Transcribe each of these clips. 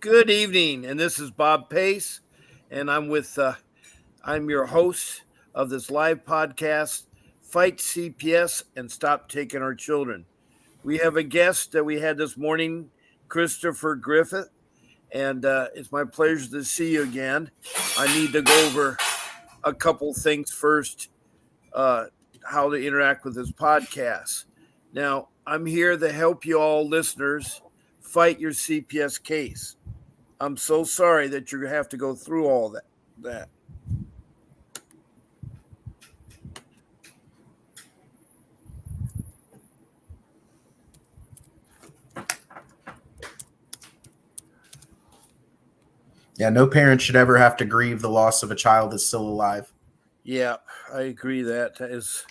Good evening, and this is Bob Pace, and I'm your host of this live podcast, Fight CPS and Stop Taking Our Children. We have a guest that we had this morning, Christopher Griffith, and it's my pleasure to see you again. I need to go over a couple things first, uh, how to interact with this podcast. Now, I'm here to help you all listeners fight your CPS case. I'm so sorry that you have to go through all that. Yeah, no parent should ever have to grieve the loss of a child that's still alive. Yeah, I agree. That is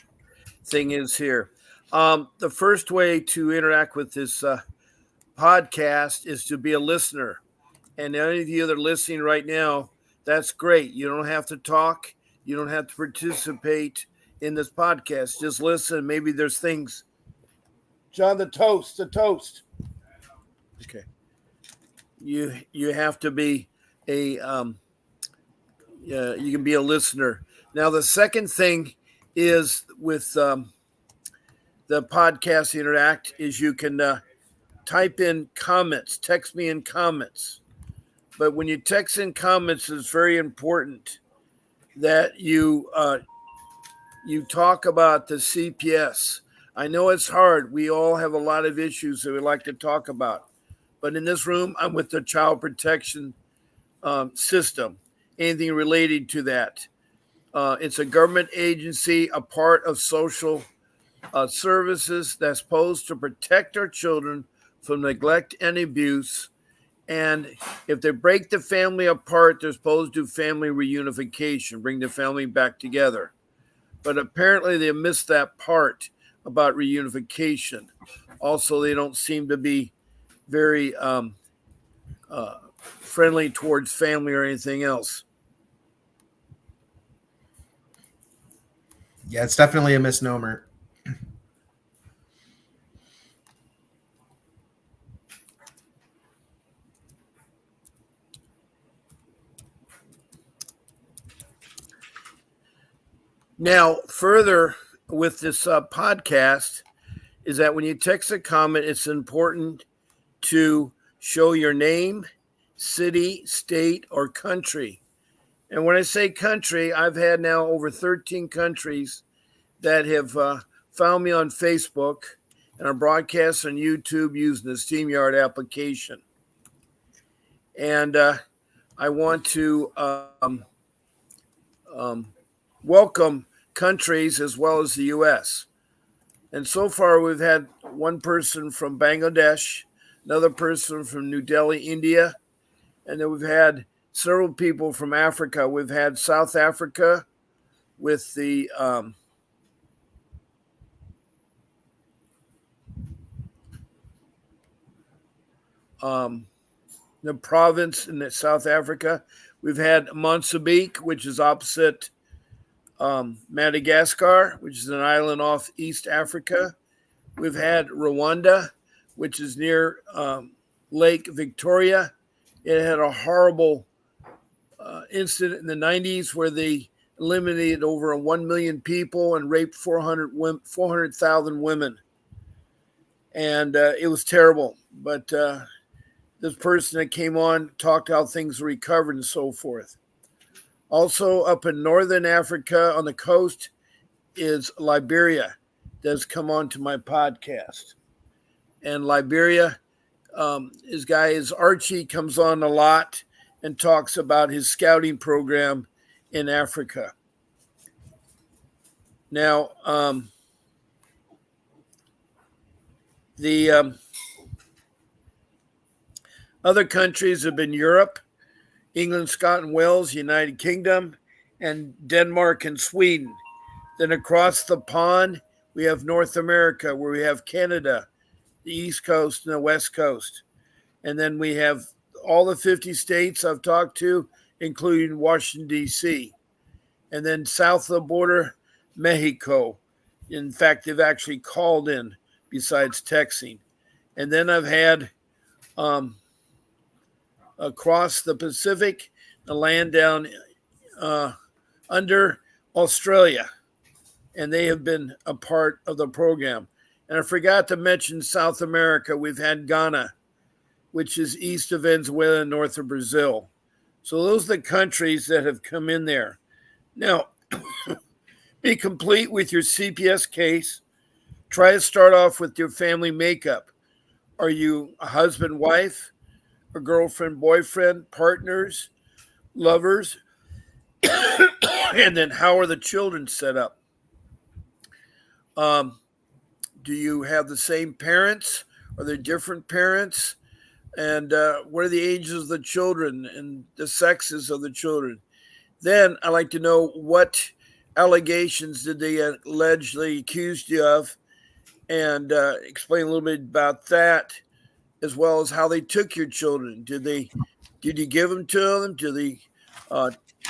thing is here. The first way to interact with this podcast is to be a listener. And any of you that are listening right now, that's great. You don't have to talk. You don't have to participate in this podcast. Just listen. Maybe there's things. John, the toast. Okay. You have to be a you can be a listener. Now the second thing is with the podcast interact is you can type in comments, text me in comments. But when you text in comments, it's very important that you talk about the CPS. I know it's hard. We all have a lot of issues that we like to talk about. But in this room, I'm with the child protection system, anything related to that. It's a government agency, a part of social services that's supposed to protect our children from neglect and abuse. And if they break the family apart, they're supposed to do family reunification, bring the family back together. But apparently they missed that part about reunification. Also, they don't seem to be very friendly towards family or anything else. Yeah, it's definitely a misnomer. Now, further with this podcast is that when you text a comment, it's important to show your name, city, state, or country. And when I say country, I've had now over 13 countries that have found me on Facebook and are broadcast on YouTube using the StreamYard application. And I want to welcome countries as well as the U.S. And so far, we've had one person from Bangladesh, another person from New Delhi, India, and then we've had several people from Africa. We've had South Africa with the province in South Africa. We've had Mozambique, which is opposite Madagascar, which is an island off East Africa. We've had Rwanda, which is near Lake Victoria. It had a horrible incident in the 90s where they eliminated over 1 million people and raped 400,000 women. And it was terrible. But this person that came on talked how things recovered and so forth. Also, up in northern Africa on the coast is Liberia, that's come on to my podcast. And Liberia, his guy is Archie, comes on a lot and talks about his scouting program in Africa. Now, the other countries have been Europe, England, Scotland, Wales, United Kingdom, and Denmark and Sweden. Then across the pond, we have North America, where we have Canada, the East Coast, and the West Coast. And then we have all the 50 states I've talked to, including Washington, D.C. And then south of the border, Mexico. In fact, they've actually called in besides texting. And then I've had across the Pacific, the land down under Australia, and they have been a part of the program. And I forgot to mention South America. We've had Ghana, which is east of Venezuela and north of Brazil. So those are the countries that have come in there. Now, be complete with your CPS case. Try to start off with your family makeup. Are you a husband, wife, a girlfriend, boyfriend, partners, lovers? And then how are the children set up? Do you have the same parents? Are there different parents? And what are the ages of the children and the sexes of the children? Then I'd like to know what allegations did they allegedly accuse you of, and explain a little bit about that, as well as how they took your children. Did you give them to them? Did they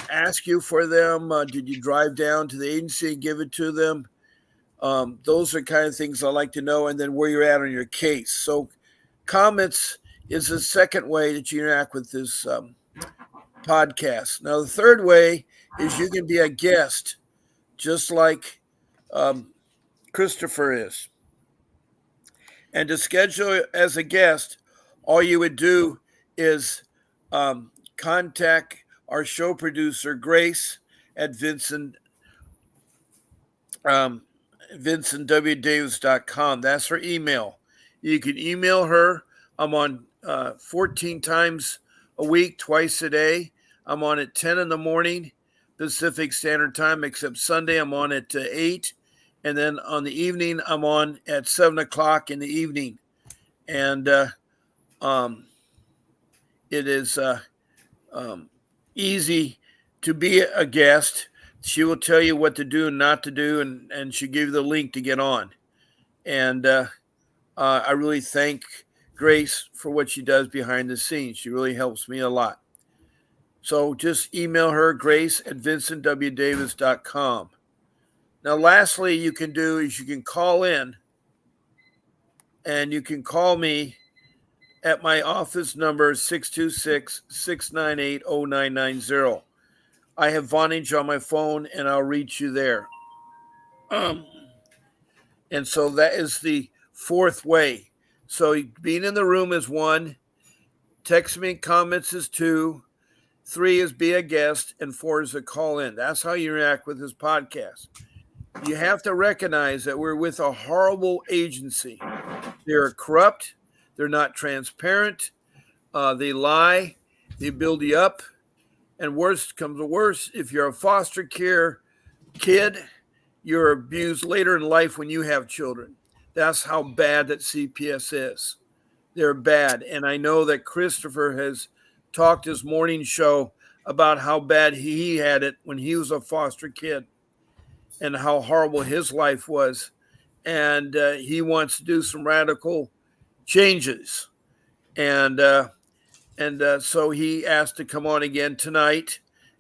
ask you for them? Did you drive down to the agency and give it to them? Those are kind of things I like to know, and then where you're at on your case. So comments is the second way that you interact with this podcast. Now, the third way is you can be a guest, just like Christopher is. And to schedule as a guest, all you would do is contact our show producer, Grace, at VincentWDavis.com. That's her email. You can email her. I'm on 14 times a week, twice a day. I'm on at 10 in the morning, Pacific Standard Time, except Sunday I'm on at 8. And then on the evening, I'm on at 7 o'clock in the evening. And it is easy to be a guest. She will tell you what to do and not to do, and she'll give you the link to get on. And I really thank Grace for what she does behind the scenes. She really helps me a lot. So just email her, Grace at VincentWDavis.com. Now, lastly, you can do is you can call in, and you can call me at my office number, 626-698-0990. I have Vonage on my phone, and I'll reach you there. And so that is the fourth way. So being in the room is 1. Text me comments is 2. 3 is be a guest, and 4 is a call in. That's how you interact with this podcast. You have to recognize that we're with a horrible agency. They're corrupt. They're not transparent. They lie. They build you up. And worst comes to worst, if you're a foster care kid, you're abused later in life when you have children. That's how bad that CPS is. They're bad. And I know that Christopher has talked his morning show about how bad he had it when he was a foster kid and how horrible his life was. And he wants to do some radical changes. And so he asked to come on again tonight.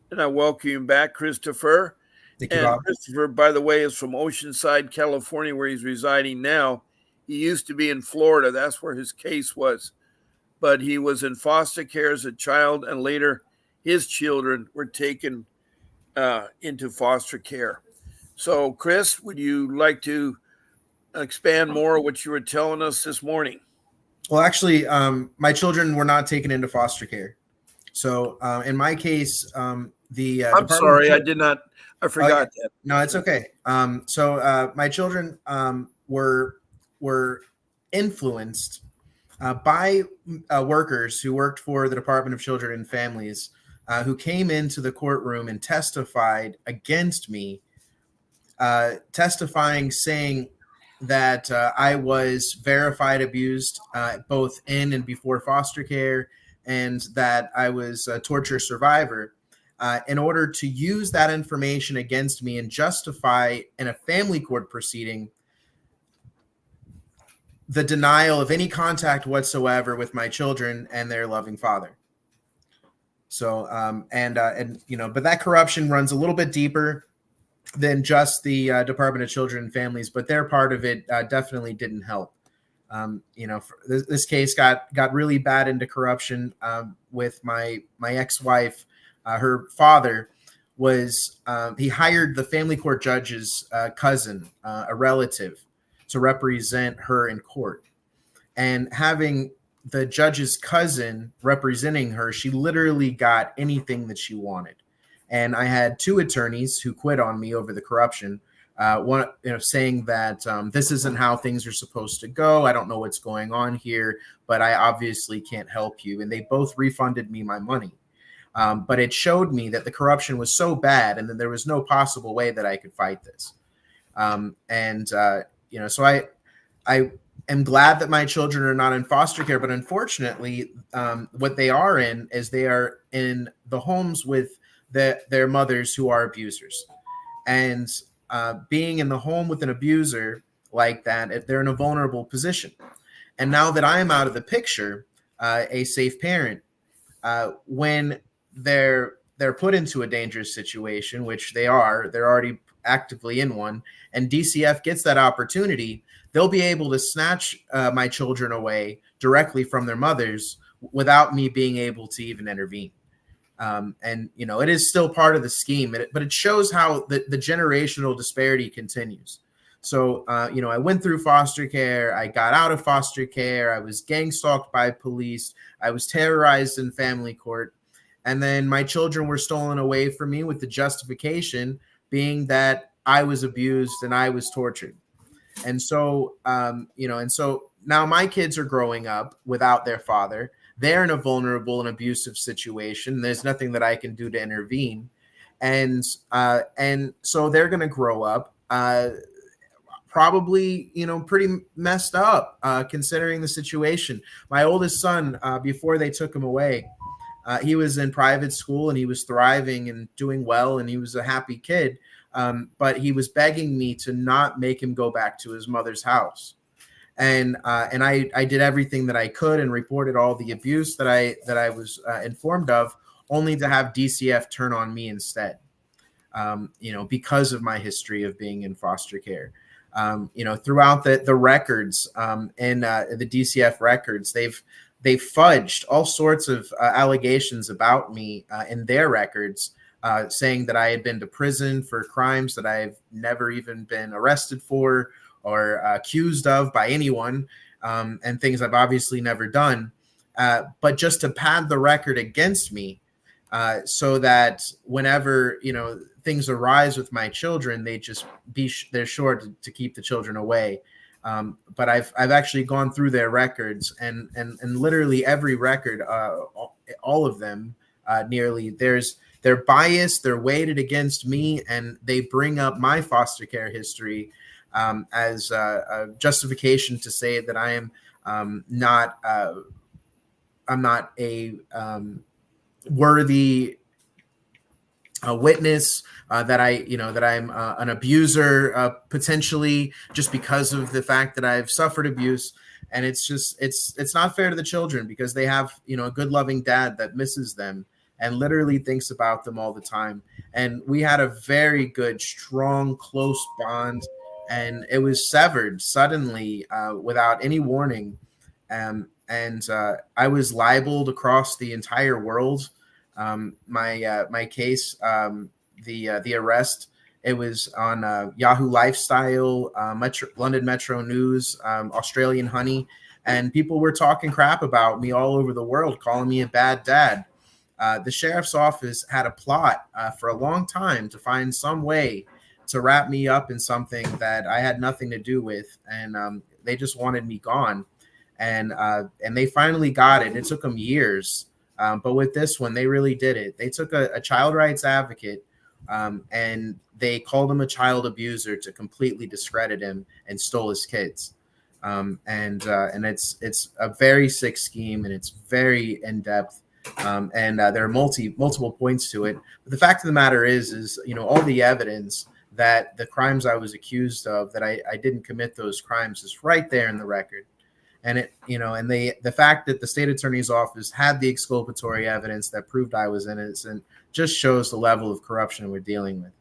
And I welcome him back, Christopher. Thank you, And Bob. Christopher, by the way, is from Oceanside, California, where he's residing now. He used to be in Florida. That's where his case was. But he was in foster care as a child, and later his children were taken into foster care. So, Chris, would you like to expand more on what you were telling us this morning? Well, actually, my children were not taken into foster care. So in my case, the I'm sorry, I forgot that. No, it's okay. So my children were influenced by workers who worked for the Department of Children and Families, who came into the courtroom and testified against me, testifying, saying that I was verified abused both in and before foster care, and that I was a torture survivor, in order to use that information against me and justify in a family court proceeding the denial of any contact whatsoever with my children and their loving father. So, but that corruption runs a little bit deeper than just the Department of Children and Families, but their part of it definitely didn't help. This case got really bad into corruption with my ex-wife. Her father was he hired the family court judge's cousin, a relative, to represent her in court. And having the judge's cousin representing her, she literally got anything that she wanted. And I had two attorneys who quit on me over the corruption. One, saying that this isn't how things are supposed to go. I don't know what's going on here, but I obviously can't help you. And they both refunded me my money. But it showed me that the corruption was so bad, and that there was no possible way that I could fight this. So I am glad that my children are not in foster care, but unfortunately, what they are in is they are in the homes with their mothers who are abusers. And being in the home with an abuser like that, if they're in a vulnerable position. And now that I am out of the picture, a safe parent, when they're put into a dangerous situation, which they're already actively in one, and DCF gets that opportunity, they'll be able to snatch my children away directly from their mothers without me being able to even intervene. It is still part of the scheme, but it shows how the generational disparity continues. So, I went through foster care. I got out of foster care. I was gang stalked by police. I was terrorized in family court. And then my children were stolen away from me with the justification being that I was abused and I was tortured. And so, now my kids are growing up without their father. They're in a vulnerable and abusive situation. There's nothing that I can do to intervene. And so they're going to grow up probably, pretty messed up considering the situation. My oldest son, before they took him away, he was in private school and he was thriving and doing well, and he was a happy kid. But he was begging me to not make him go back to his mother's house. And I did everything that I could and reported all the abuse that I was informed of, only to have DCF turn on me instead. Because of my history of being in foster care. Throughout the records in the DCF records, they've fudged all sorts of allegations about me in their records, saying that I had been to prison for crimes that I've never even been arrested for or accused of by anyone, and things I've obviously never done, but just to pad the record against me, so that whenever things arise with my children, they're sure to keep the children away. But I've actually gone through their records, and literally every record, all of them, nearly, they're biased, they're weighted against me, and they bring up my foster care history as a justification to say that I am I'm not a worthy witness, that I'm an abuser, potentially, just because of the fact that I've suffered abuse. And it's not fair to the children, because they have a good, loving dad that misses them and literally thinks about them all the time. And we had a very good, strong, close bond, and it was severed suddenly, without any warning. I was libeled across the entire world. My case, the arrest, it was on Yahoo Lifestyle, London Metro News, Australian Honey, and people were talking crap about me all over the world, calling me a bad dad. The sheriff's office had a plot for a long time to find some way to wrap me up in something that I had nothing to do with, and they just wanted me gone. And they finally got it. It took them years. But with this one, they really did it. They took a child rights advocate, and they called him a child abuser to completely discredit him and stole his kids. And it's a very sick scheme, and it's very in depth. And there are multiple points to it. But the fact of the matter is all the evidence that the crimes I was accused of, that I didn't commit those crimes, is right there in the record. And the fact that the state attorney's office had the exculpatory evidence that proved I was innocent just shows the level of corruption we're dealing with.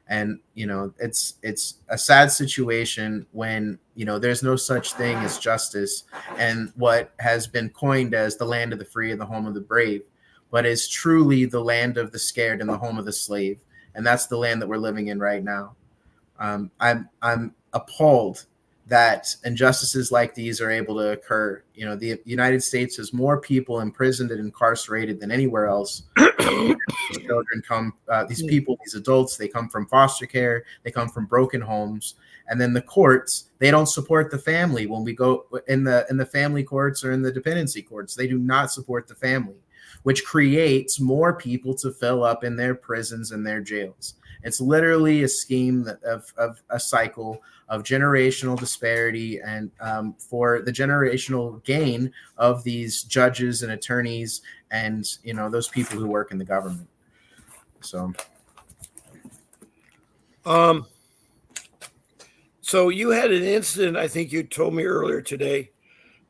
And it's a sad situation when there's no such thing as justice and what has been coined as the land of the free and the home of the brave, but is truly the land of the scared and the home of the slave. And that's the land that we're living in right now. I'm appalled that injustices like these are able to occur. The United States has more people imprisoned and incarcerated than anywhere else. These children come, these people, these adults, they come from foster care, they come from broken homes, and then the courts, they don't support the family. When we go in the family courts or in the dependency courts, they do not support the family, which creates more people to fill up in their prisons and their jails. It's literally a scheme of a cycle of generational disparity and for the generational gain of these judges and attorneys and those people who work in the government. So you had an incident, I think you told me earlier today,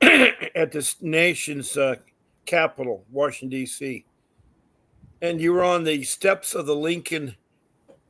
at this nation's capital, Washington, D.C. And you were on the steps of the Lincoln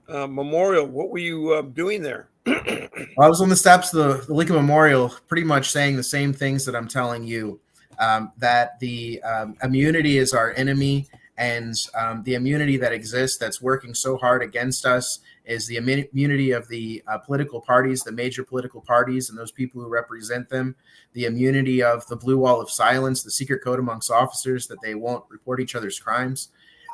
Memorial. What were you doing there? I was on the steps of the Lincoln Memorial, pretty much saying the same things that I'm telling you, that the immunity is our enemy, and the immunity that exists that's working so hard against us is the immunity of the political parties, the major political parties, and those people who represent them, the immunity of the blue wall of silence, the secret code amongst officers that they won't report each other's crimes,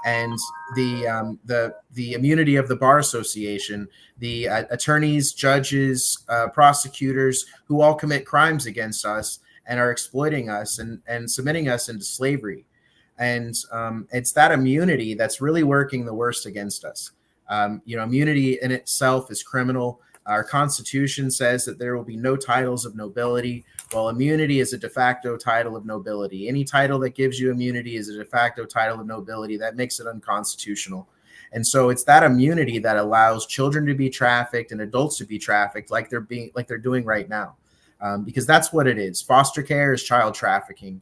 and the immunity of the Bar Association, the attorneys, judges, prosecutors who all commit crimes against us and are exploiting us and submitting us into slavery. And it's that immunity that's really working the worst against us. Immunity in itself is criminal. Our Constitution says that there will be no titles of nobility. Well, immunity is a de facto title of nobility. Any title that gives you immunity is a de facto title of nobility. That makes it unconstitutional. And so it's that immunity that allows children to be trafficked and adults to be trafficked like they're doing right now. Because that's what it is. Foster care is child trafficking.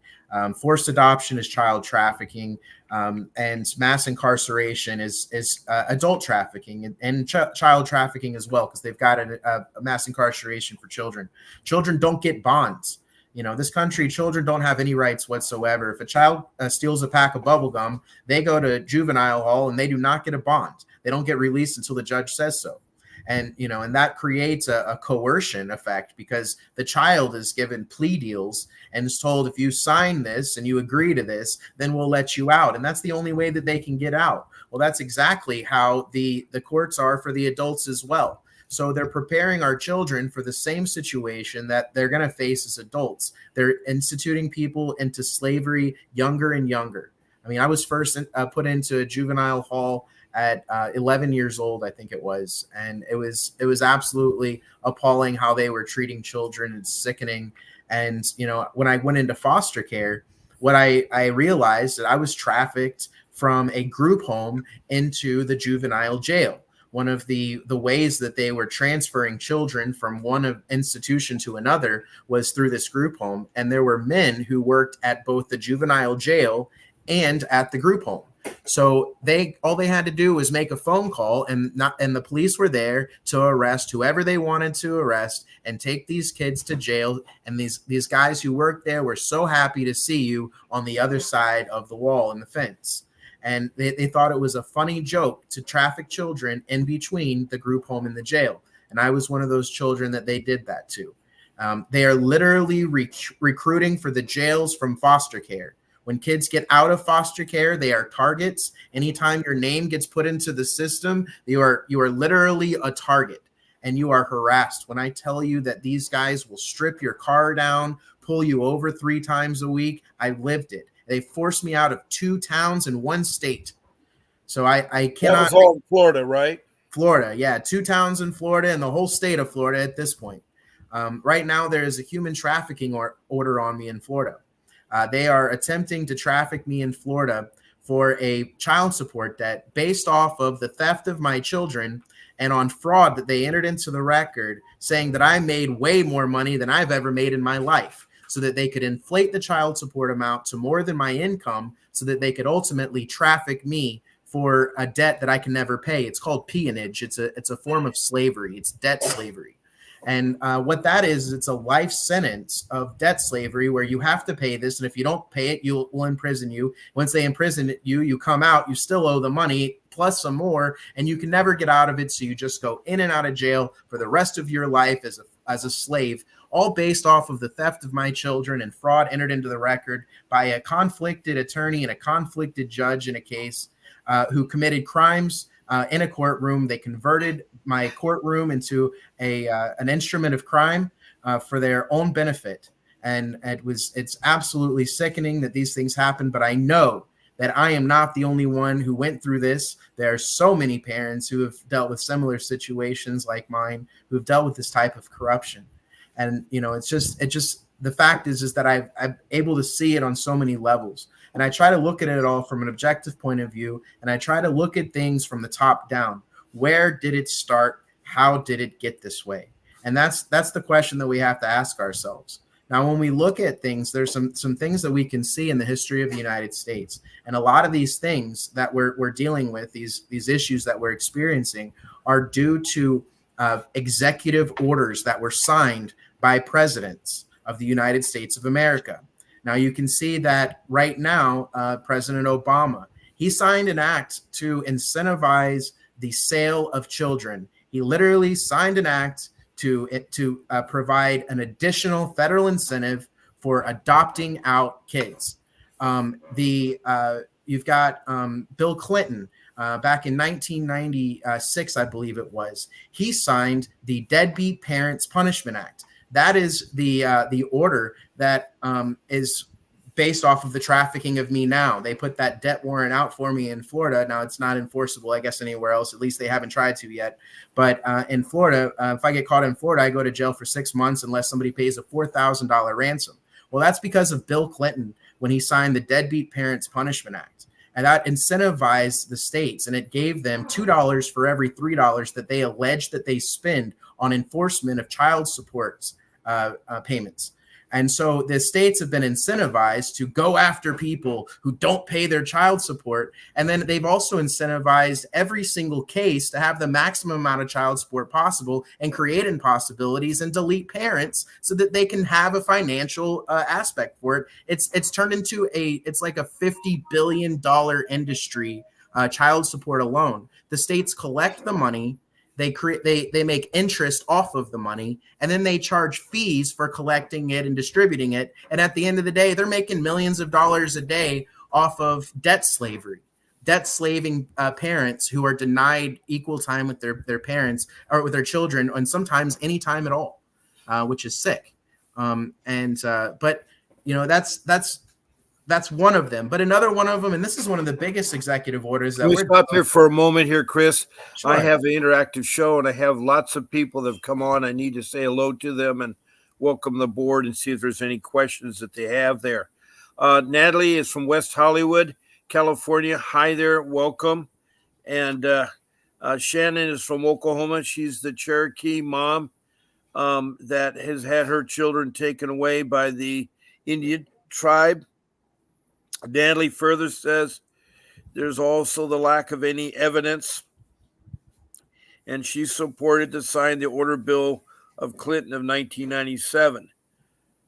Forced adoption is child trafficking. And mass incarceration is adult trafficking and child trafficking as well, because they've got a mass incarceration for children. Children don't get bonds. This country, children don't have any rights whatsoever. If a child steals a pack of bubble gum, they go to juvenile hall and they do not get a bond. They don't get released until the judge says so. And that creates a coercion effect, because the child is given plea deals and is told, if you sign this and you agree to this, then we'll let you out. And that's the only way that they can get out. Well, that's exactly how the courts are for the adults as well. So they're preparing our children for the same situation that they're going to face as adults. They're instituting people into slavery younger and younger. I mean, I was first put into a juvenile hall at 11 years old, I think it was. And it was absolutely appalling how they were treating children. It's sickening. And, when I went into foster care, what I realized that I was trafficked from a group home into the juvenile jail. One of the ways that they were transferring children from one institution to another was through this group home. And there were men who worked at both the juvenile jail and at the group home. So all they had to do was make a phone call, and the police were there to arrest whoever they wanted to arrest and take these kids to jail. And these guys who worked there were so happy to see you on the other side of the wall and the fence. And they thought it was a funny joke to traffic children in between the group home and the jail. And I was one of those children that they did that to. They are literally recruiting for the jails from foster care. When kids get out of foster care, they are targets. Anytime your name gets put into the system, you are literally a target, and you are harassed. When I tell you that these guys will strip your car down, pull you over 3 times a week, I lived it. They forced me out of 2 towns in 1 state. So I cannot. That was all in Florida, right? Florida, yeah. 2 towns in Florida and the whole state of Florida at this point. Right now, there is a human trafficking order on me in Florida. They are attempting to traffic me in Florida for a child support debt based off of the theft of my children and on fraud that they entered into the record, saying that I made way more money than I've ever made in my life, so that they could inflate the child support amount to more than my income, so that they could ultimately traffic me for a debt that I can never pay. It's called peonage. It's a form of slavery. It's debt slavery. And what that is, it's a life sentence of debt slavery where you have to pay this. And if you don't pay it, will imprison you. Once they imprison you, you come out, you still owe the money plus some more, and you can never get out of it. So you just go in and out of jail for the rest of your life as a slave, all based off of the theft of my children and fraud entered into the record by a conflicted attorney and a conflicted judge in a case who committed crimes in a courtroom. They converted my courtroom into an instrument of crime for their own benefit. And it's absolutely sickening that these things happen. But I know that I am not the only one who went through this. There are so many parents who have dealt with similar situations like mine, who have dealt with this type of corruption. And, it's just the fact is that I'm able to see it on so many levels. And I try to look at it all from an objective point of view. And I try to look at things from the top down. Where did it start? How did it get this way? And that's the question that we have to ask ourselves. Now, when we look at things, there's some things that we can see in the history of the United States. And a lot of these things that we're dealing with, these issues that we're experiencing, are due to executive orders that were signed by presidents of the United States of America. Now, you can see that right now, President Obama, he signed an act to incentivize the sale of children. He literally signed an act to provide an additional federal incentive for adopting out kids. You've got Bill Clinton back in 1996, I believe it was. He signed the Deadbeat Parents Punishment Act. That is the order that is based off of the trafficking of me now. They put that debt warrant out for me in Florida. Now, it's not enforceable, I guess, anywhere else. At least they haven't tried to yet. But in Florida, if I get caught in Florida, I go to jail for 6 months unless somebody pays a $4,000 ransom. Well, that's because of Bill Clinton when he signed the Deadbeat Parents Punishment Act. And that incentivized the states, and it gave them $2 for every $3 that they allege that they spend on enforcement of child support payments. And so the states have been incentivized to go after people who don't pay their child support. And then they've also incentivized every single case to have the maximum amount of child support possible and create impossibilities and delete parents so that they can have a financial aspect for it. It's turned into it's like a $50 billion industry, child support alone. The states collect the money. They make interest off of the money, and then they charge fees for collecting it and distributing it. And at the end of the day, they're making millions of dollars a day off of debt slavery, debt slaving parents who are denied equal time with their parents or with their children, and sometimes any time at all, which is sick. But that's one of them. But another one of them, and this is one of the biggest executive orders that Can we stop here for a moment here, Chris? Sure. I have an interactive show, and I have lots of people that have come on. I need to say hello to them and welcome the board and see if there's any questions that they have there. Natalie is from West Hollywood, California. Hi there, welcome. And Shannon is from Oklahoma. She's the Cherokee mom that has had her children taken away by the Indian tribe. Natalie further says there's also the lack of any evidence, and she supported to sign the order bill of Clinton of 1997.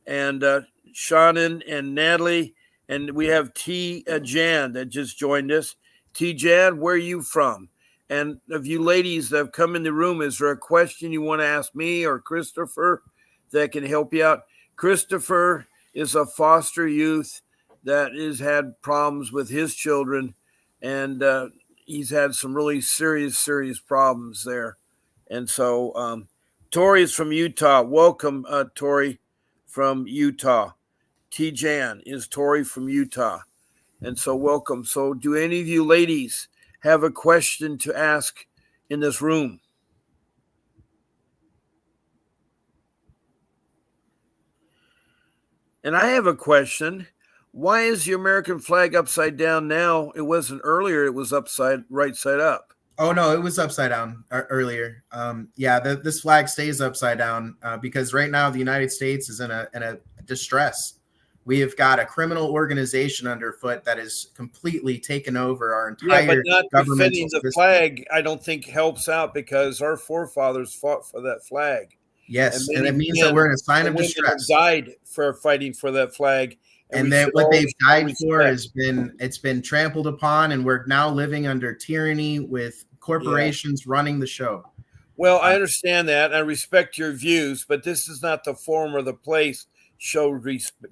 And Shannon and Natalie, and we have T. Jan that just joined us. T. Jan, where are you from? And of you ladies that have come in the room, is there a question you want to ask me or Christopher that can help you out? Christopher is a foster youth that has had problems with his children, and he's had some really serious problems there. And so Tori is from Utah. Welcome, Tori from Utah. T-Jan is Tori from Utah. And so welcome. So do any of you ladies have a question to ask in this room? And I have a question. Why is the American flag upside down now? It wasn't earlier. It was right side up. Oh, no, it was upside down earlier. This flag stays upside down because right now the United States is in a distress. We have got a criminal organization underfoot that has completely taken over our Yeah, but entire not governmental defending the system. flag, I don't think helps out, because our forefathers fought for that flag. And Yes, and many it means that men we're in a sign and of women have distress. died for fighting for that flag, and we And that should what all they've show died for respect. has been trampled upon, and we're now living under tyranny with Yeah. corporations running the show. Well, I understand that, and I respect your views, but this is not the forum or the place show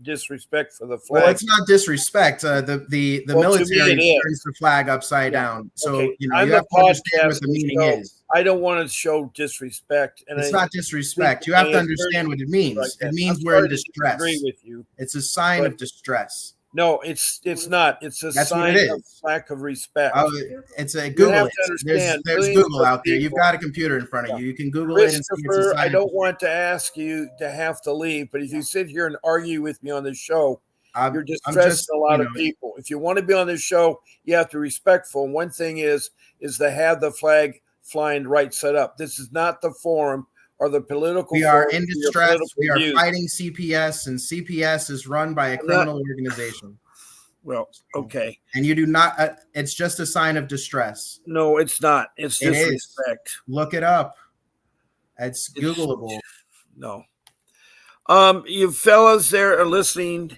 disrespect for the Well, flag. it's not disrespect. The Well, to me, military it turns is. the flag upside Yeah. down. So, Okay. you I'm have a to understand what the podcaster, meaning so is. I don't want to show disrespect. And It's I not think disrespect. You my have to attorney understand what it like means. It that. I'm means we're in sorry to disagree distress. with you, It's a sign but of distress. no, it's not. It's a That's what it sign of is. lack of respect. Oh, it's a You Google have it. to understand, There's millions Google of out there. You've people. got a computer in front of Yeah. you. You can Google it and see it's a Christopher, I sign of don't distress. want to ask you to have to leave, but if you sit here and argue with me on this show, you're I'm distressing just, a lot of people. If you want to be on this show, you have to be respectful. And one thing is to have the flag flying right side up. This is not the forum or the political we are forum in for your distress. political We are views. fighting CPS, and CPS is run by a criminal organization. Well, okay. And you do not, it's just a sign of distress. No, it's not. It's It is. disrespect. Look it up. It's Googleable. No. You fellas there are listening.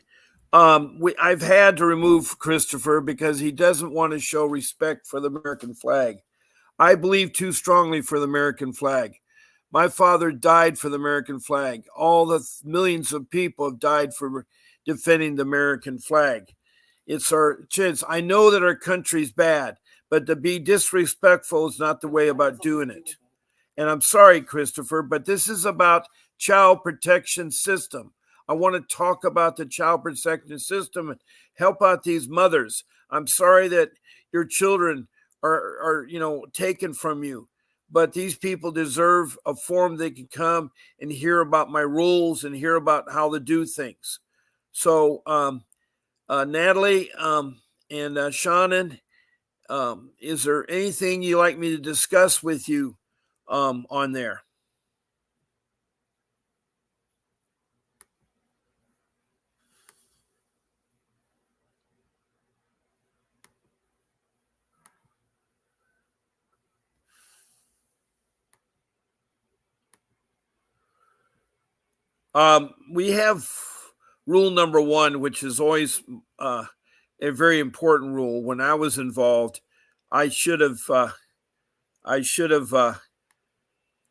I've had to remove Christopher because he doesn't want to show respect for the American flag. I believe too strongly for the American flag. My father died for the American flag. All the millions of people have died for defending the American flag. It's our chance. I know that our country's bad, but to be disrespectful is not the way about doing it. And I'm sorry, Christopher, but this is about child protection system. I want to talk about the child protection system and help out these mothers. I'm sorry that your children are taken from you, but these people deserve a forum they can come and hear about my rules and hear about how to do things. So, Natalie and Shannon, is there anything you like me to discuss with you on there? We have rule number one, which is always a very important rule. When I was involved, I should have, I should have,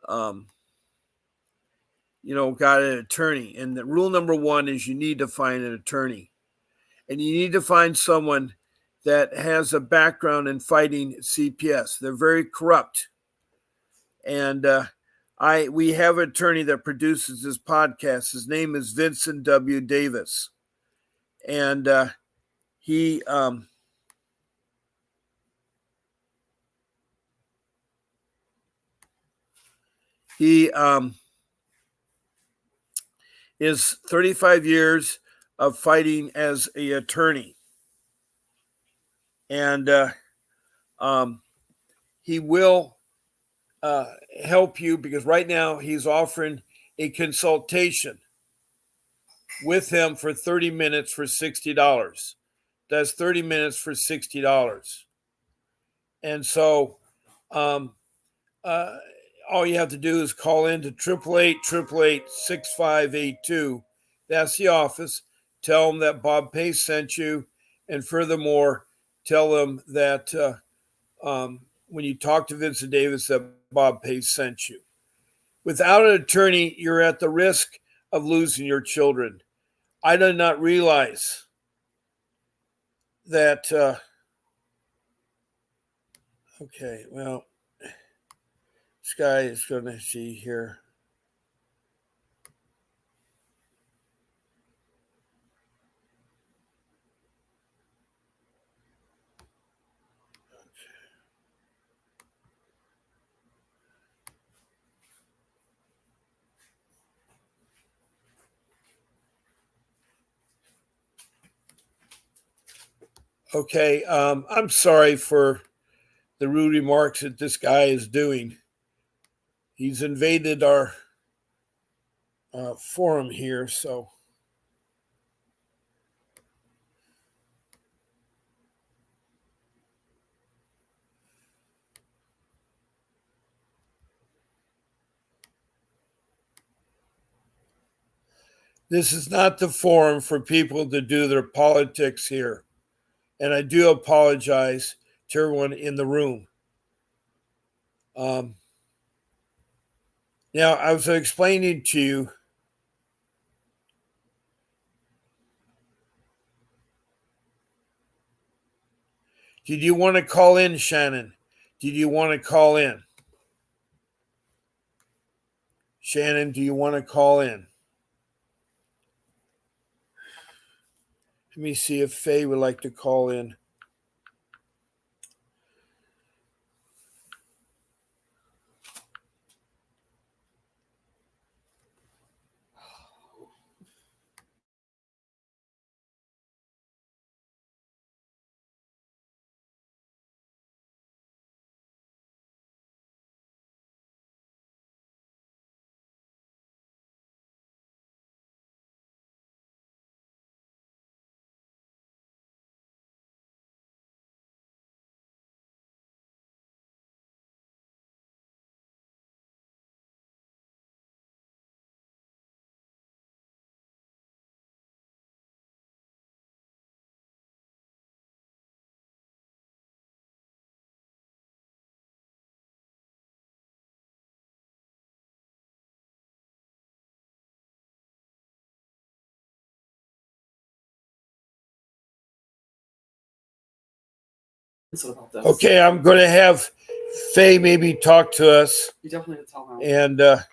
um, got an attorney. And the rule number one is you need to find an attorney, and you need to find someone that has a background in fighting CPS. They're very corrupt, and we have an attorney that produces this podcast. His name is Vincent W. Davis, and he he is 35 years of fighting as a attorney, and he will help you, because right now he's offering a consultation with him for 30 minutes for $60. That's 30 minutes for $60. And so um, uh, all you have to do is call in to 888-888-6582. That's the office. Tell them that Bob Pace sent you. And furthermore, tell them that when you talk to Vincent Davis, that Bob Pace sent you. Without an attorney, you're at the risk of losing your children. I did not realize that. Okay, well, this guy is going to see here. Okay, I'm sorry for the rude remarks that this guy is doing. He's invaded our forum here, so This is not the forum for people to do their politics here. And I do apologize to everyone in the room. Um, Now, I was explaining to you. Did you want to call in, Shannon? Did you want to call in? Shannon, do you want to call in? Let me see if Faye would like to call in. Okay, I'm going to have Faye maybe talk to us. You definitely have to tell him. And that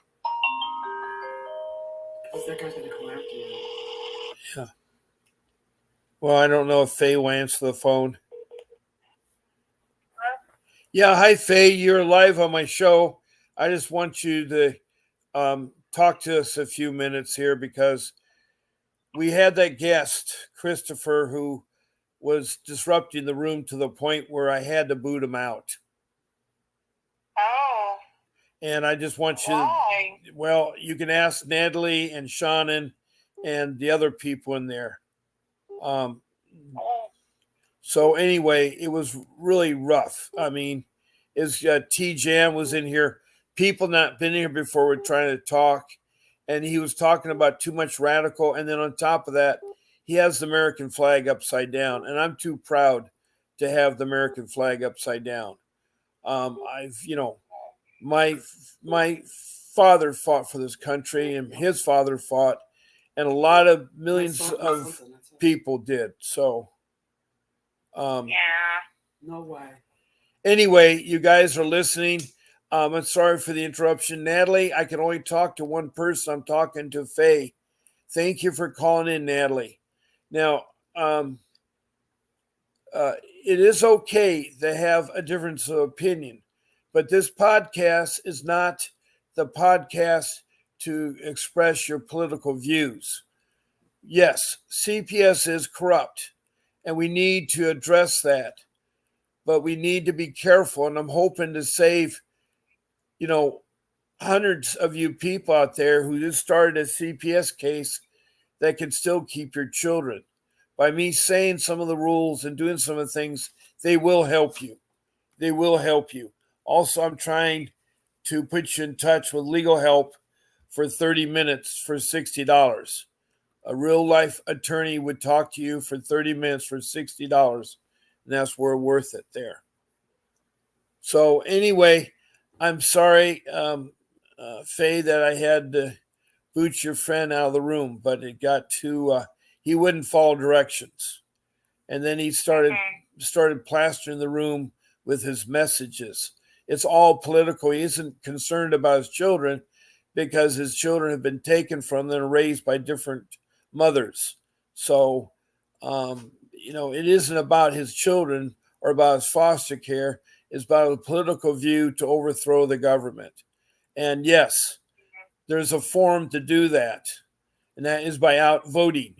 guy's going to come after you. yeah. Well, I don't know if Faye will answer the phone. Yeah, hi Faye, you're live on my show. I just want you to talk to us a few minutes here because we had that guest, Christopher, who was disrupting the room to the point where I had to boot him out. Oh. And I just want you Why? Well, you can ask Natalie and Shannon and the other people in there. Oh. So anyway, it was really rough. I mean, T Jam was in here. People not been here before were trying to talk, and he was talking about too much radical. And then on top of that, he has the American flag upside down, and I'm too proud to have the American flag upside down. My father fought for this country, and his father fought, and a lot of millions of people did. So, Yeah. No way. anyway, you guys are listening. I'm sorry for the interruption. Natalie, I can only talk to one person. I'm talking to Faye. Thank you for calling in, Natalie. Now, it is okay to have a difference of opinion, but this podcast is not the podcast to express your political views. Yes, CPS is corrupt, and we need to address that. But we need to be careful, and I'm hoping to save, hundreds of you people out there who just started a CPS case that can still keep your children. By me saying some of the rules and doing some of the things, they will help you. They will help you. Also, I'm trying to put you in touch with legal help for 30 minutes for $60. A real life attorney would talk to you for 30 minutes for $60, and that's where worth it there. So anyway, I'm sorry, Faye, that I had to boot your friend out of the room, but it got too. He wouldn't follow directions, and then he started plastering the room with his messages. It's all political. He isn't concerned about his children because his children have been taken from them and raised by different mothers. So, it isn't about his children or about his foster care. It's about a political view to overthrow the government. And yes, there's a forum to do that, and that is by outvoting.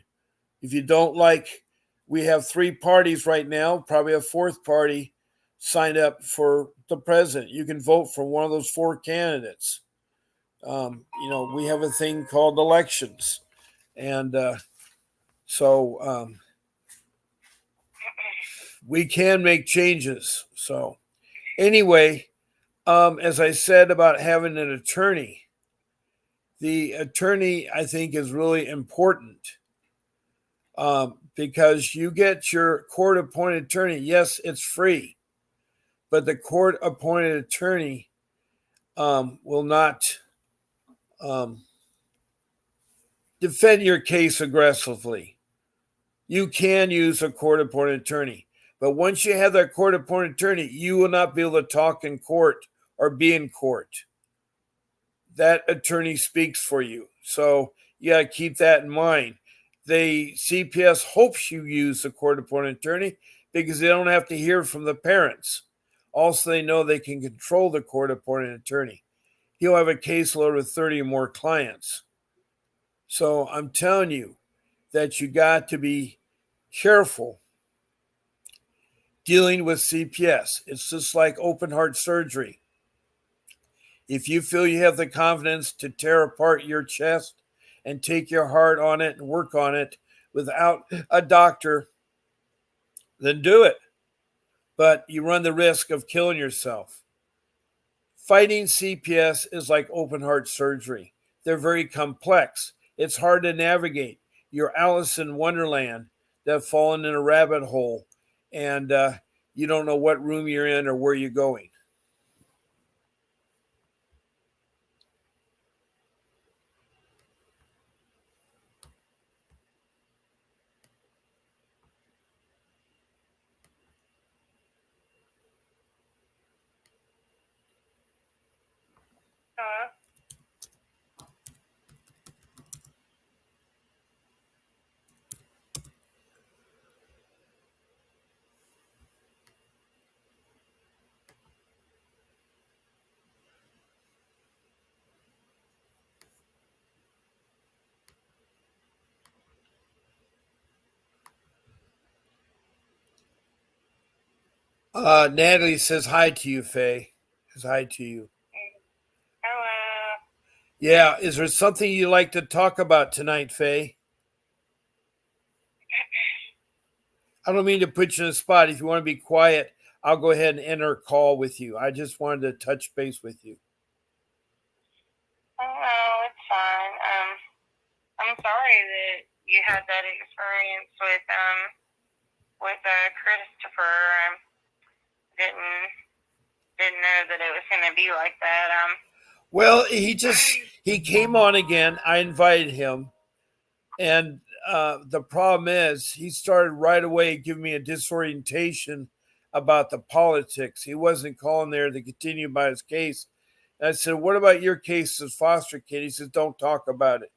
If you don't like, we have 3 parties right now, probably a 4th party signed up for the president. You can vote for one of those 4 candidates. We have a thing called elections. And so we can make changes. So anyway, as I said about having an attorney, the attorney, I think, is really important because you get your court appointed attorney. Yes, it's free, but the court appointed attorney will not defend your case aggressively. You can use a court appointed attorney, but once you have that court appointed attorney, you will not be able to talk in court or be in court. That attorney speaks for you. So you got to keep that in mind. The CPS hopes you use the court appointed attorney because they don't have to hear from the parents. Also, they know they can control the court appointed attorney. He'll have a caseload of 30 or more clients. So I'm telling you that you got to be careful dealing with CPS. It's just like open heart surgery. If you feel you have the confidence to tear apart your chest and take your heart on it and work on it without a doctor, then do it. But you run the risk of killing yourself. Fighting CPS is like open heart surgery. They're very complex. It's hard to navigate. You're Alice in Wonderland that's fallen in a rabbit hole, and you don't know what room you're in or where you're going. Natalie says hi to you, Faye. Says hi to you. Hello. Yeah, is there something you like to talk about tonight, Faye? I don't mean to put you in a spot. If you want to be quiet, I'll go ahead and enter a call with you. I just wanted to touch base with you. Oh, no, it's fine. I'm sorry that you had that experience with Christopher. Didn't know that it was going to be like that. Well, he came on again. I invited him, and the problem is he started right away giving me a disorientation about the politics. He wasn't calling there to continue by his case. And I said, "What about your case as foster kid?" He says, "Don't talk about it."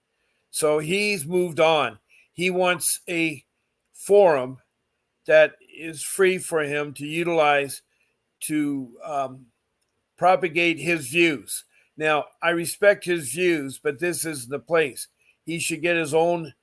So he's moved on. He wants a forum that is free for him to utilize to propagate his views. Now, I respect his views, but this isn't the place. He should get his own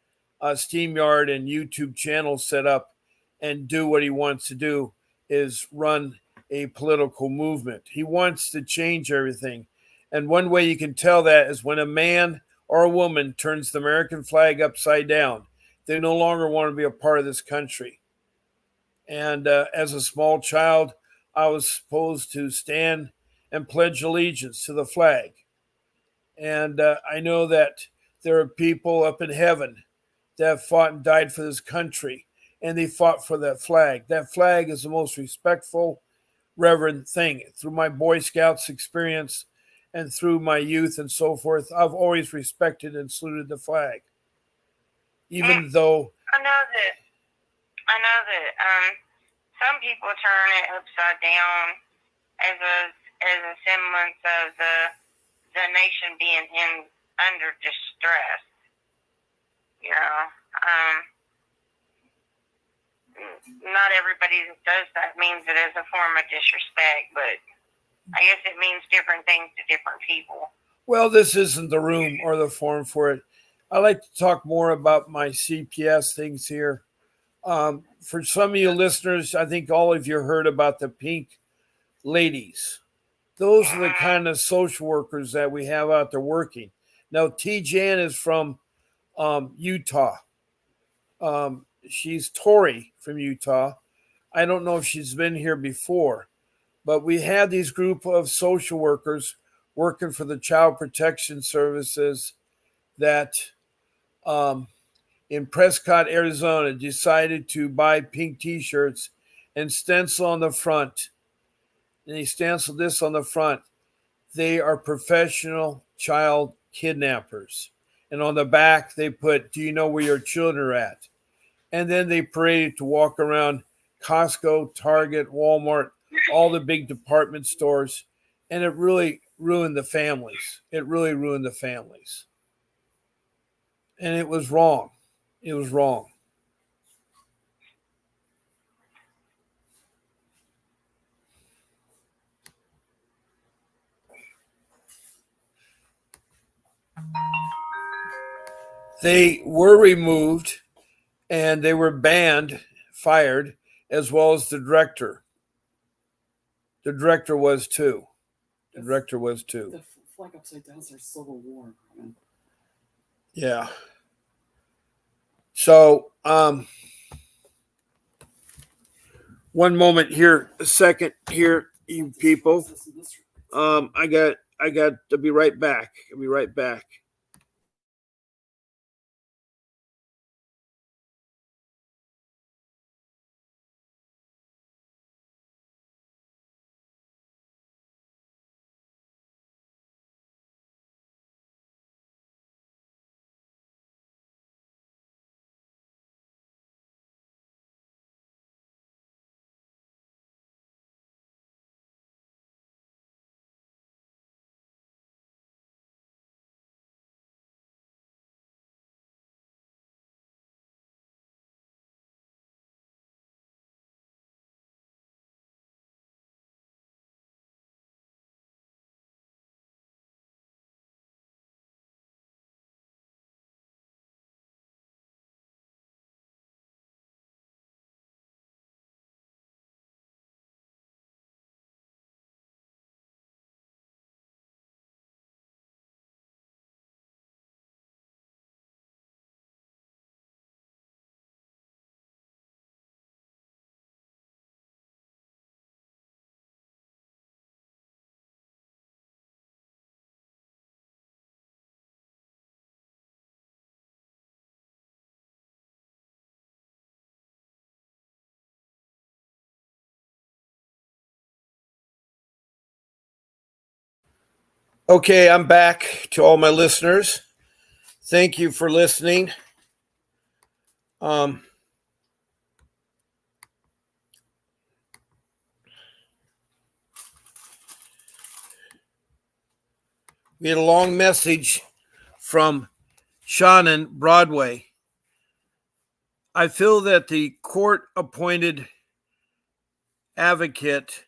SteamYard and YouTube channel set up and do what he wants to do, is run a political movement. He wants to change everything. And one way you can tell that is when a man or a woman turns the American flag upside down. They no longer want to be a part of this country. And as a small child, I was supposed to stand and pledge allegiance to the flag. And I know that there are people up in heaven that have fought and died for this country, and they fought for that flag. That flag is the most respectful, reverend thing. Through my Boy Scouts experience and through my youth and so forth, I've always respected and saluted the flag. Even though I know that some people turn it upside down as a semblance of the nation being under distress. You know, not everybody that does that means it as a form of disrespect, but I guess it means different things to different people. Well, this isn't the room or the forum for it. I like to talk more about my CPS things here. For some of you listeners, I think all of you heard about the pink ladies. Those are the kind of social workers that we have out there working. Now, T. Jan is from Utah. She's Tori from Utah. I don't know if she's been here before, but we have these group of social workers working for the Child Protection Services that in Prescott, Arizona, decided to buy pink T-shirts and stencil on the front. And he stenciled this on the front. They are professional child kidnappers. And on the back, they put, "Do you know where your children are at?" And then they paraded to walk around Costco, Target, Walmart, all the big department stores. And it really ruined the families. It really ruined the families. And it was wrong. It was wrong. They were removed and they were banned, fired, as well as the director. The director was too. The director was too. The flag upside down is their Civil War, man. Yeah. So, one moment here, a second here, you people. I got to be right back. I'll be right back. Okay, I'm back to all my listeners. Thank you for listening. We had a long message from Shannon Broadway. I feel that the court appointed advocate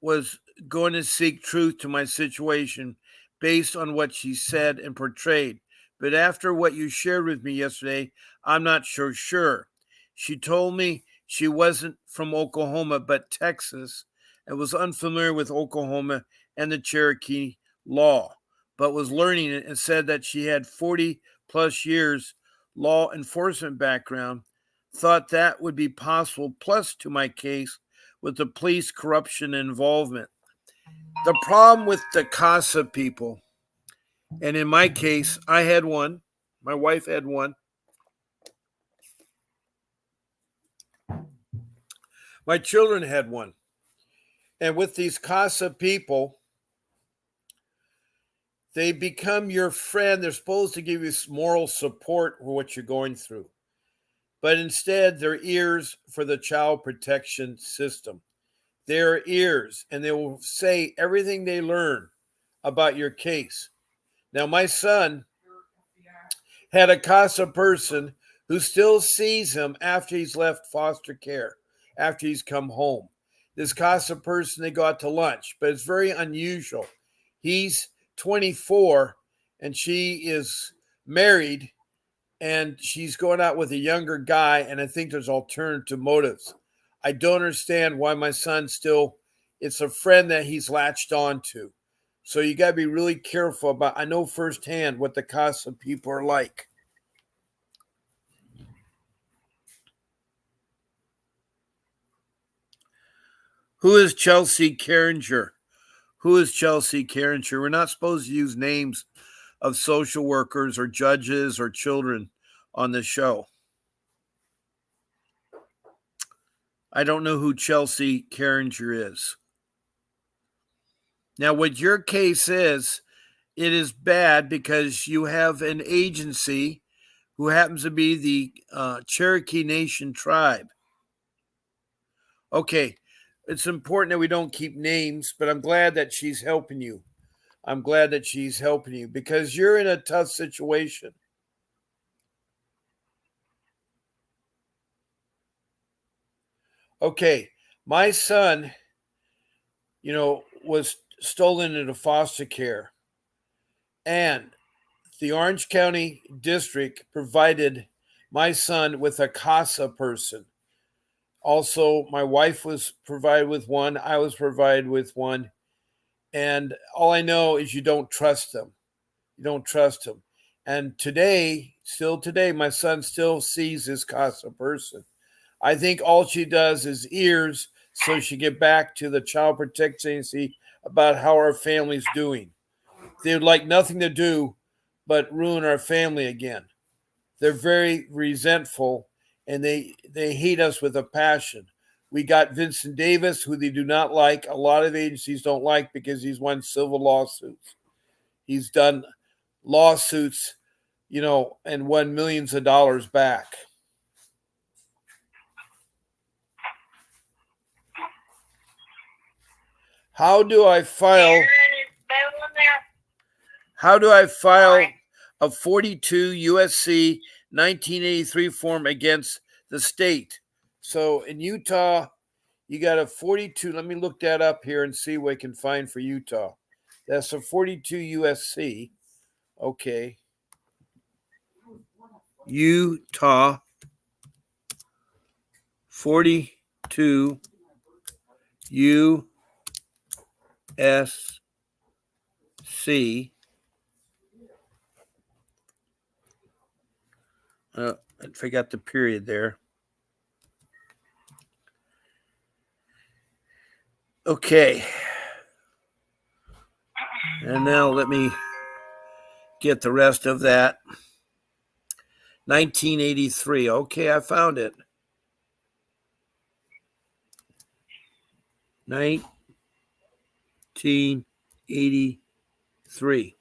was going to seek truth to my situation based on what she said and portrayed. But after what you shared with me yesterday, I'm not so sure. She told me she wasn't from Oklahoma, but Texas, and was unfamiliar with Oklahoma and the Cherokee law, but was learning it, and said that she had 40 plus years law enforcement background, thought that would be possible, plus to my case with the police corruption involvement. The problem with the CASA people, and in my case, I had one, my wife had one, my children had one. And with these CASA people, they become your friend. They're supposed to give you moral support for what you're going through. But instead, they're ears for the child protection system. They're ears, and they will say everything they learn about your case. Now, my son had a CASA person who still sees him after he's left foster care, after he's come home. This CASA person, they go out to lunch, but it's very unusual. He's 24 and she is married, and she's going out with a younger guy, and I think there's alternative motives. I don't understand why my son still, it's a friend that he's latched on to. So you got to be really careful about, I know firsthand what the CASA people are like. Who is Chelsea Carringer? Who is Chelsea Carringer? We're not supposed to use names of social workers or judges or children on the show. I don't know who Chelsea Carringer is. Now, what your case is, it is bad because you have an agency who happens to be the Cherokee Nation tribe. Okay, it's important that we don't keep names, but I'm glad that she's helping you. I'm glad that she's helping you because you're in a tough situation. Okay, my son, was stolen into foster care. And the Orange County District provided my son with a CASA person. Also, my wife was provided with one. I was provided with one. And all I know is you don't trust them. You don't trust them. And still today, my son still sees his CASA person. I think all she does is ears so she get back to the Child Protection Agency about how our family's doing. They would like nothing to do but ruin our family again. They're very resentful and they hate us with a passion. We got Vincent Davis, who they do not like. A lot of agencies don't like because he's won civil lawsuits. He's done lawsuits, and won millions of dollars back. How do I file a 42 USC 1983 form against the state? So in Utah, you got a 42. Let me look that up here and see what I can find for Utah. That's a 42 USC. Okay. Utah 42 USC. I forgot the period there. Okay. And now let me get the rest of that. 1983. Okay, I found it. 1983.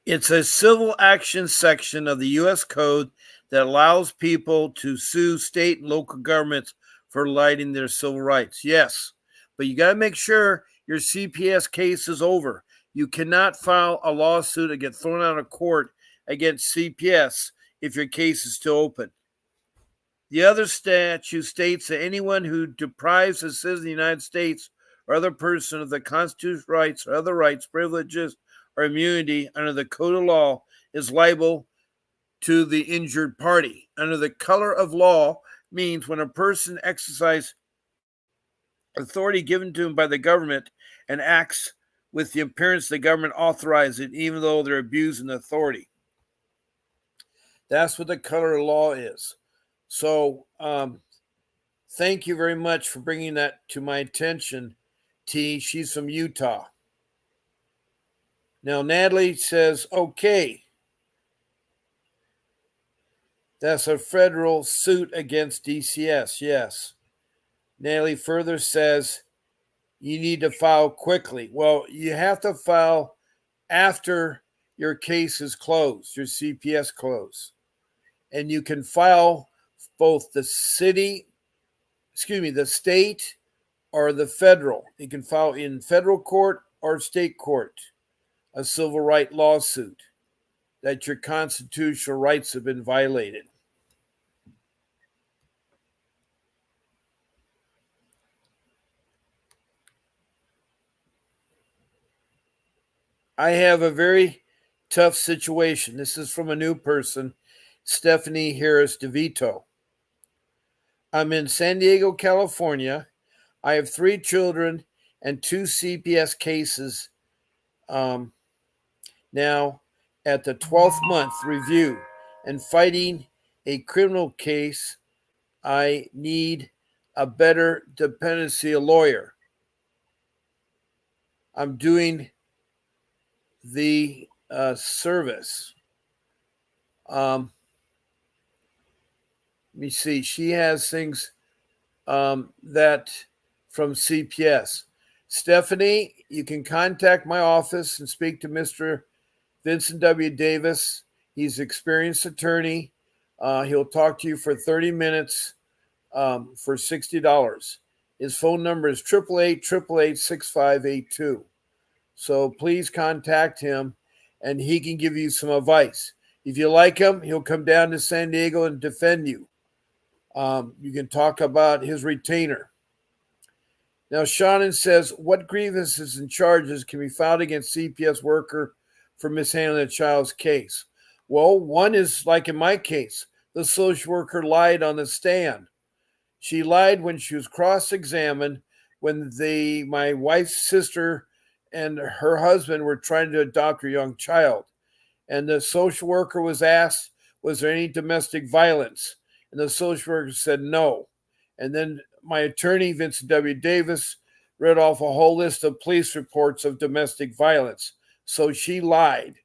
It's a civil action section of the U.S. Code that allows people to sue state and local governments for violating their civil rights. Yes, but you got to make sure your CPS case is over. You cannot file a lawsuit and get thrown out of court against CPS if your case is still open. The other statute states that anyone who deprives a citizen of the United States or other person of the constitutional rights or other rights, privileges, or immunity under the code of law is liable to the injured party. Under the color of law means when a person exercises authority given to him by the government and acts with the appearance the government authorized it, even though they're abusing authority. That's what the color of law is. So thank you very much for bringing that to my attention, T. She's from Utah. Now, Natalie says, okay, that's a federal suit against DCS. Yes. Natalie further says, you need to file quickly. Well, you have to file after your case is closed, your CPS closed. And you can file both the state or the federal. You can file in federal court or state court a civil right lawsuit that your constitutional rights have been violated. I have a very tough situation. This is from a new person, Stephanie Harris DeVito. I'm in San Diego, California. I have 3 children and 2 CPS cases now at the 12th month review and fighting a criminal case. I need a better dependency lawyer. I'm doing the service. Let me see. She has things that from CPS. Stephanie, you can contact my office and speak to Mr. Vincent W. Davis. He's an experienced attorney. He'll talk to you for 30 minutes for $60. His phone number is 888-888-6582. So please contact him and he can give you some advice. If you like him, he'll come down to San Diego and defend you. You can talk about his retainer. Now, Shannon says, what grievances and charges can be filed against CPS worker for mishandling a child's case? Well, one is like in my case, the social worker lied on the stand. She lied when she was cross-examined when my wife's sister and her husband were trying to adopt her young child. And the social worker was asked, was there any domestic violence? And the social worker said no. And then my attorney, Vincent W. Davis, read off a whole list of police reports of domestic violence. So she lied.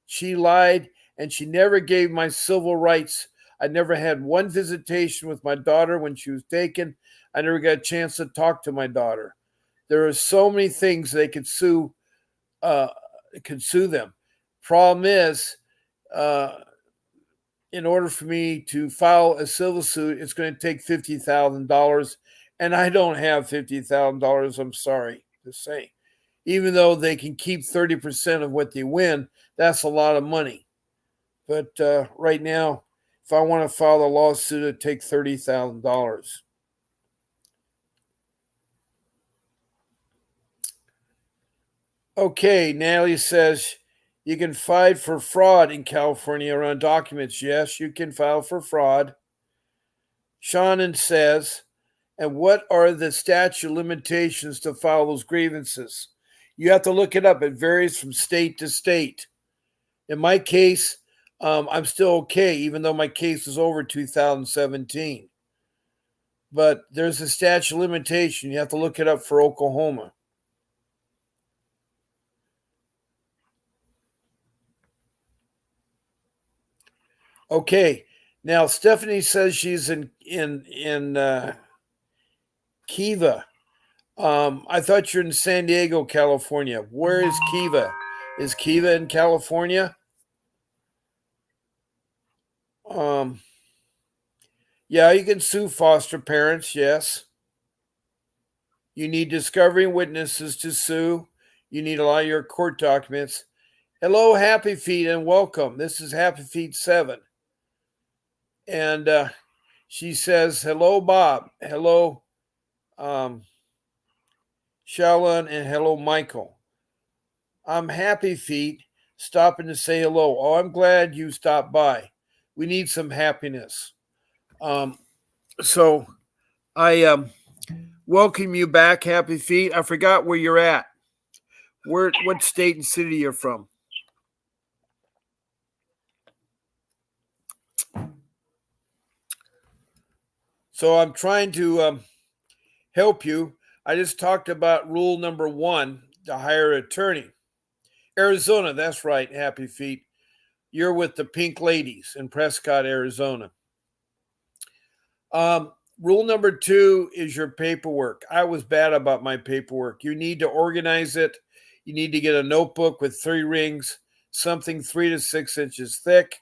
She lied, and she never gave my civil rights. I never had one visitation with my daughter when she was taken. I never got a chance to talk to my daughter. There are so many things they could sue them. Problem is, in order for me to file a civil suit, it's going to take $50,000, and I don't have $50,000. I'm sorry to say. Even though they can keep 30% of what they win, that's a lot of money. But right now, if I want to file a lawsuit, it'd take $30,000. Okay, Natalie says, you can file for fraud in California around documents. Yes, you can file for fraud. Shannon says, and what are the statute limitations to file those grievances? You have to look it up. It varies from state to state. In my case, I'm still okay, even though my case is over 2017. But there's a statute of limitation. You have to look it up for Oklahoma. Okay, now Stephanie says she's in Kiva. I thought you're in San Diego, California. Where is Kiva? Is Kiva in California? Yeah, you can sue foster parents, yes. You need discovery witnesses to sue. You need a lot of your court documents. Hello, Happy Feet, and welcome. This is Happy Feet 7. And she says, hello, Bob. Hello, Shalon, and hello, Michael. I'm Happy Feet, stopping to say hello. Oh, I'm glad you stopped by. We need some happiness. So I welcome you back, Happy Feet. I forgot where you're at. What state and city you're from? So I'm trying to help you. I just talked about rule number 1, to hire an attorney. Arizona, that's right, Happy Feet. You're with the Pink Ladies in Prescott, Arizona. Rule number 2 is your paperwork. I was bad about my paperwork. You need to organize it. You need to get a notebook with 3 rings, something 3 to 6 inches thick.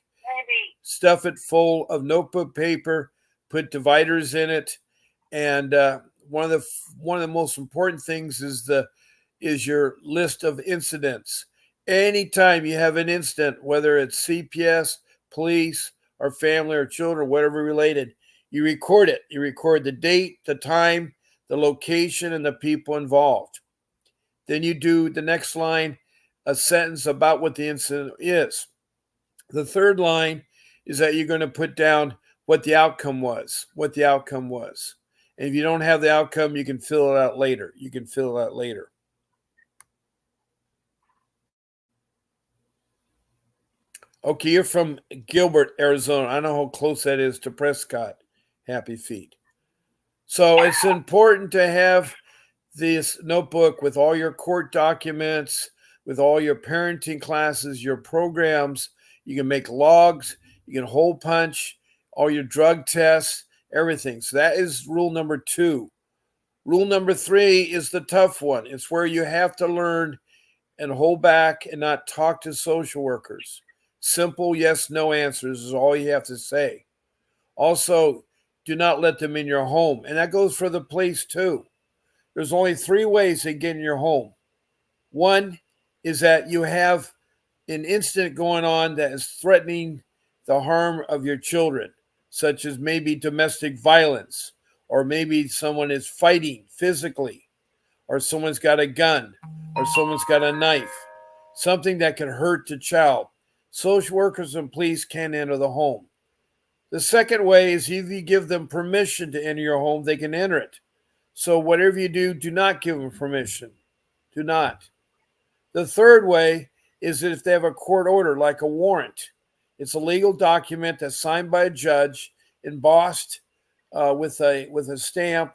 Stuff it full of notebook paper. Put dividers in it, and one of the most important things is your list of incidents. Anytime you have an incident, whether it's CPS, police, or family or children, whatever related, you record it. You record the date, the time, the location, and the people involved. Then you do the next line, a sentence about what the incident is. The third line is that you're going to put down what the outcome was. And if you don't have the outcome, you can fill it out later. Okay, you're from Gilbert, Arizona. I know how close that is to Prescott, Happy Feet. So it's important to have this notebook with all your court documents, with all your parenting classes, your programs. You can make logs, you can hole punch, all your drug tests, everything. So that is rule number 2. Rule number 3 is the tough one. It's where you have to learn and hold back and not talk to social workers. Simple yes, no answers is all you have to say. Also, do not let them in your home. And that goes for the police too. There's only 3 ways they get in your home. One is that you have an incident going on that is threatening the harm of your children, such as maybe domestic violence, or maybe someone is fighting physically, or someone's got a gun, or someone's got a knife, something that can hurt the child. Social workers and police can't enter the home. The second way is if you give them permission to enter your home, they can enter it. So whatever you do, do not give them permission. Do not. The third way is that if they have a court order, like a warrant, it's a legal document that's signed by a judge, embossed with a stamp,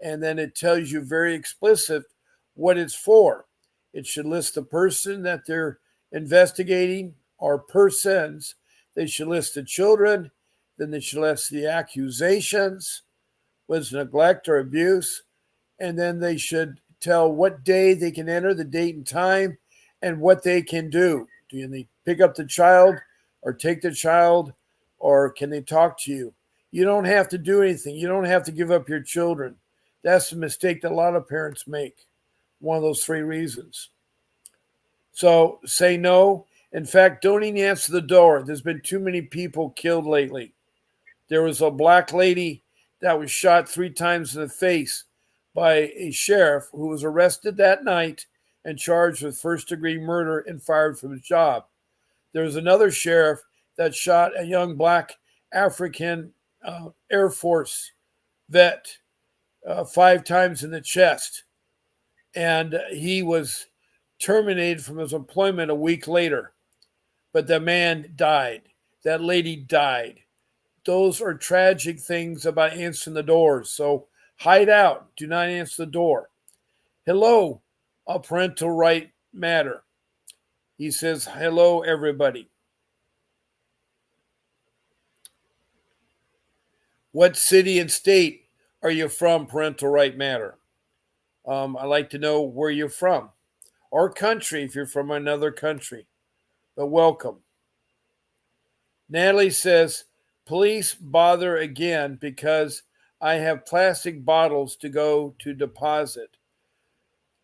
and then it tells you very explicit what it's for. It should list the person that they're investigating or persons. They should list the children. Then they should list the accusations, was neglect or abuse, and then they should tell what day they can enter, the date and time, and what they can do. Do they pick up the child or take the child, or can they talk to you? You don't have to do anything. You don't have to give up your children. That's the mistake that a lot of parents make. One of those 3 reasons. So say no. In fact, don't even answer the door. There's been too many people killed lately. There was a black lady that was shot 3 times in the face by a sheriff who was arrested that night and charged with first-degree murder and fired from his job. There was another sheriff that shot a young black African Air Force vet 5 times in the chest, and he was terminated from his employment a week later. But the man died. That lady died. Those are tragic things about answering the doors. So hide out. Do not answer the door. Hello, a parental right matter. He says, hello, everybody. What city and state are you from, parental right matter? I'd like to know where you're from, or country if you're from another country. But welcome. Natalie says, police bother again because I have plastic bottles to go to deposit.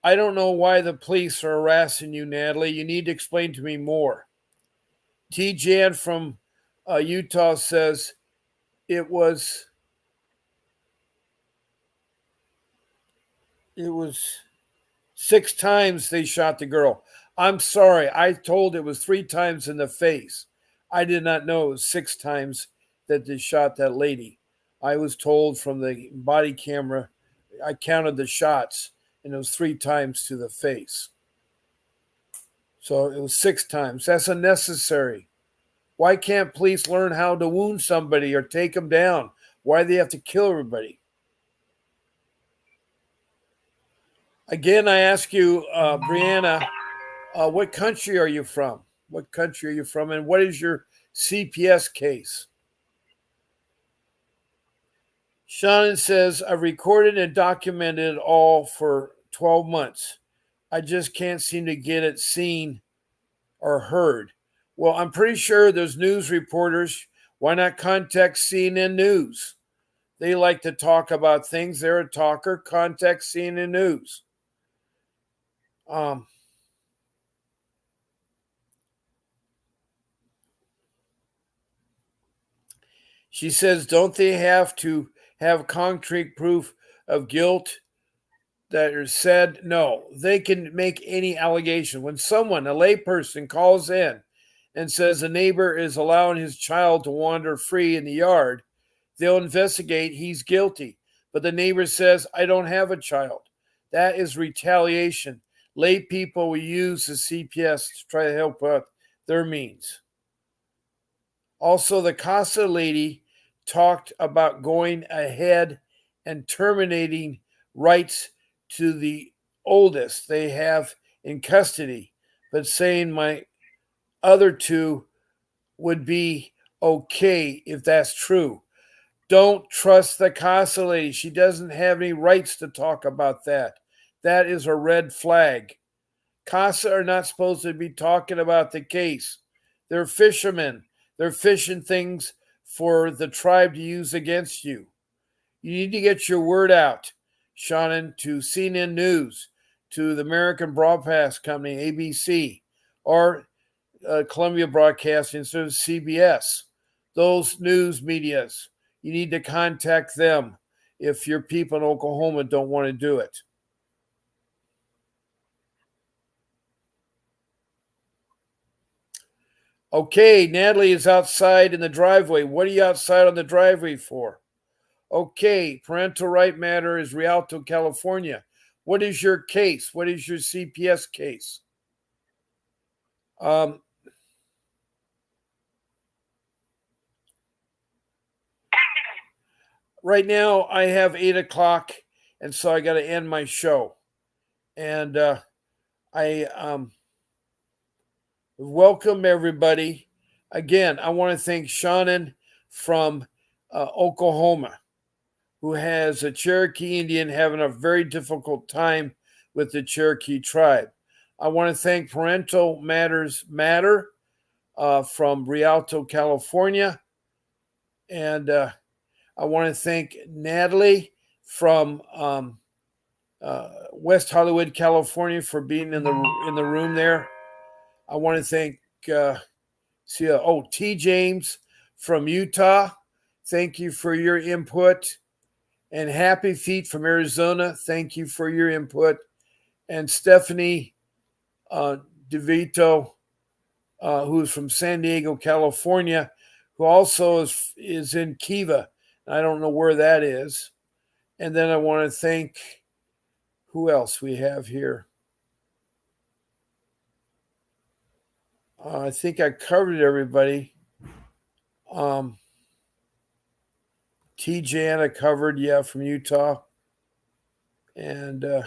I don't know why the police are harassing you, Natalie. You need to explain to me more. T. Jan from Utah says it was 6 times they shot the girl. I'm sorry. I told it was 3 times in the face. I did not know it was 6 times that they shot that lady. I was told from the body camera, I counted the shots, and it was 3 times to the face. So it was 6 times. That's unnecessary. Why can't police learn how to wound somebody or take them down? Why do they have to kill everybody? Again, I ask you, Brianna, what country are you from? What country are you from, and what is your CPS case? Shannon says, I've recorded and documented it all for 12 months. I just can't seem to get it seen or heard. Well, I'm pretty sure there's news reporters. Why not contact CNN News? They like to talk about things. They're a talker. Contact CNN News. She says, don't they have to have concrete proof of guilt that is said? No, they can make any allegation. When someone, a layperson, calls in and says a neighbor is allowing his child to wander free in the yard, they'll investigate. He's guilty. But the neighbor says, I don't have a child. That is retaliation. Lay people will use the CPS to try to help out their means. Also, the Casa lady talked about going ahead and terminating rights to the oldest they have in custody, but saying my other two would be okay if that's true. Don't trust the CASA lady. She doesn't have any rights to talk about that. That is a red flag. CASA are not supposed to be talking about the case. They're fishermen. They're fishing things for the tribe to use against you. You need to get your word out, Shannon, to CNN News, to the American Broadcast Company, ABC, or Columbia Broadcasting instead of CBS. Those news medias, you need to contact them if your people in Oklahoma don't want to do it. Okay, Natalie is outside in the driveway. What are you outside on the driveway for? Okay, parental right matter is Rialto, California. What is your case? What is your CPS case? Right now I have 8 o'clock, and so I got to end my show. And I welcome everybody. Again, I want to thank Shannon from Oklahoma, who has a Cherokee Indian having a very difficult time with the Cherokee tribe. I want to thank Parental Matters Matter from Rialto, California. And I want to thank Natalie from West Hollywood, California, for being in the room there. I want to thank T. James from Utah. Thank you for your input. And Happy Feet from Arizona. Thank you for your input. And Stephanie DeVito, who is from San Diego, California, who also is in Kiva. I don't know where that is. And then I want to thank, who else we have here? I think I covered everybody. T. Jan I covered, from Utah. And I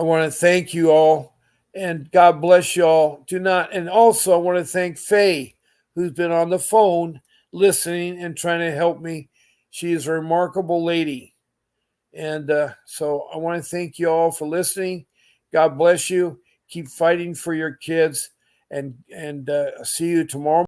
want to thank you all, and God bless you all. And also I want to thank Faye, who's been on the phone listening and trying to help me. She is a remarkable lady. And so I want to thank you all for listening. God bless you. Keep fighting for your kids, and see you tomorrow.